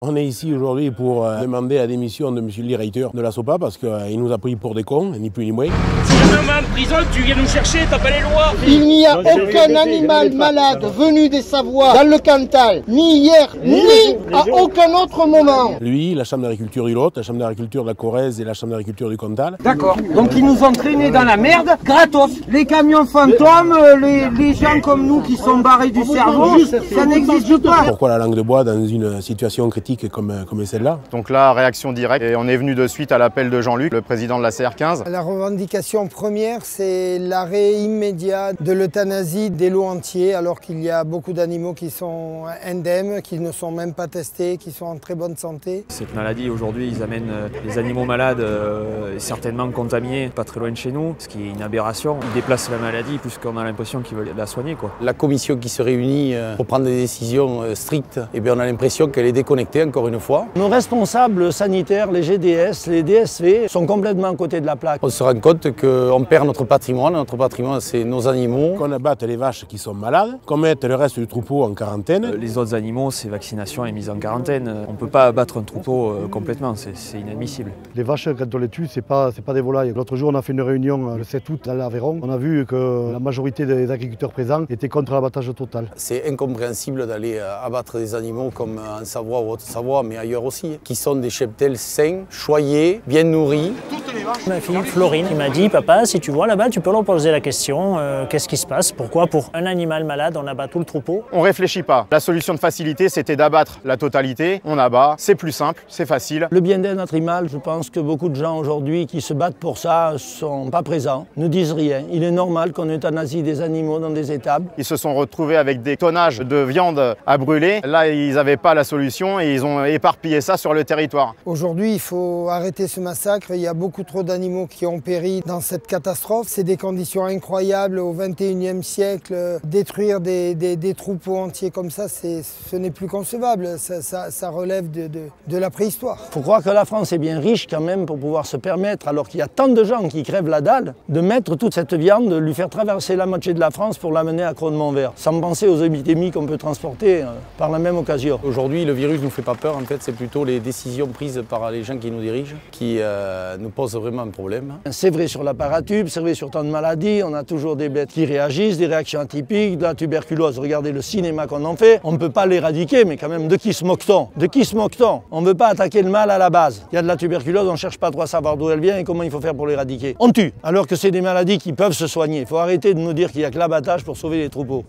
On est ici aujourd'hui pour demander la démission de M. le directeur de la SOPA parce qu'il nous a pris pour des cons, ni plus ni moins. Si jamais on met en prison, tu viens nous chercher, t'as pas les lois. Il n'y a aucun animal malade venu des Savoies dans le Cantal, ni hier, ni à aucun autre moment. Lui, la Chambre d'agriculture du Lot, la Chambre d'agriculture de la Corrèze et la Chambre d'agriculture du Cantal. D'accord. Donc ils nous ont traînés dans la merde, gratos. Les camions fantômes, les gens comme nous qui sont barrés du cerveau, ça n'existe pas. Pourquoi la langue de bois dans une situation critique comme celle-là? Donc là, réaction directe, et on est venu de suite à l'appel de Jean-Luc, le président de la CR15. La revendication première, c'est l'arrêt immédiat de l'euthanasie des lots entiers, alors qu'il y a beaucoup d'animaux qui sont indemnes, qui ne sont même pas testés, qui sont en très bonne santé. Cette maladie, aujourd'hui, ils amènent les animaux malades, certainement contaminés, pas très loin de chez nous, ce qui est une aberration. Ils déplacent la maladie puisqu'on a l'impression qu'ils veulent la soigner, quoi. La commission qui se réunit pour prendre des décisions strictes, eh bien, on a l'impression qu'elle est déconnectée encore une fois. Nos responsables sanitaires, les GDS, les DSV, sont complètement à côté de la plaque. On se rend compte qu'on perd notre patrimoine c'est nos animaux. Qu'on abatte les vaches qui sont malades, qu'on mette le reste du troupeau en quarantaine. Les autres animaux, c'est vaccination et mise en quarantaine. On ne peut pas abattre un troupeau complètement, c'est inadmissible. Les vaches, quand on les tue, c'est pas des volailles. L'autre jour, on a fait une réunion le 7 août à l'Aveyron. On a vu que la majorité des agriculteurs présents étaient contre l'abattage total. C'est incompréhensible d'aller abattre des animaux comme en Savoie ou Haute-Savoie, mais ailleurs aussi, qui sont des cheptels sains, choyés, bien nourris. Ma fille Florine qui m'a dit « Papa, si tu vois là-bas, tu peux leur poser la question, qu'est-ce qui se passe? Pourquoi pour un animal malade, on abat tout le troupeau ?» On réfléchit pas. La solution de facilité, c'était d'abattre la totalité. On abat, c'est plus simple, c'est facile. Le bien-être animal, je pense que beaucoup de gens aujourd'hui qui se battent pour ça sont pas présents, ne disent rien. Il est normal qu'on euthanasie des animaux dans des étables. Ils se sont retrouvés avec des tonnages de viande à brûler. Là, ils n'avaient pas la solution et ils ont éparpillé ça sur le territoire. Aujourd'hui, il faut arrêter ce massacre. Il y a beaucoup trop d'animaux qui ont péri dans cette catastrophe. C'est des conditions incroyables au XXIe siècle. Détruire des troupeaux entiers comme ça, ce n'est plus concevable. Ça relève de la préhistoire. Il faut croire que la France est bien riche quand même pour pouvoir se permettre, alors qu'il y a tant de gens qui crèvent la dalle, de mettre toute cette viande, de lui faire traverser la moitié de la France pour l'amener à Creux-de-Montvert, sans penser aux épidémies qu'on peut transporter par la même occasion. Aujourd'hui, le virus ne nous fait pas peur, en fait, c'est plutôt les décisions prises par les gens qui nous dirigent qui nous posent vraiment un problème. C'est vrai sur la paratube, c'est vrai sur tant de maladies, on a toujours des bêtes qui réagissent, des réactions atypiques, de la tuberculose, regardez le cinéma qu'on en fait, on ne peut pas l'éradiquer, mais quand même, de qui se moque-t-on? De qui se moque-t-on? On ne veut pas attaquer le mal à la base. Il y a de la tuberculose, on ne cherche pas trop à savoir d'où elle vient et comment il faut faire pour l'éradiquer. On tue, alors que c'est des maladies qui peuvent se soigner. Il faut arrêter de nous dire qu'il n'y a que l'abattage pour sauver les troupeaux.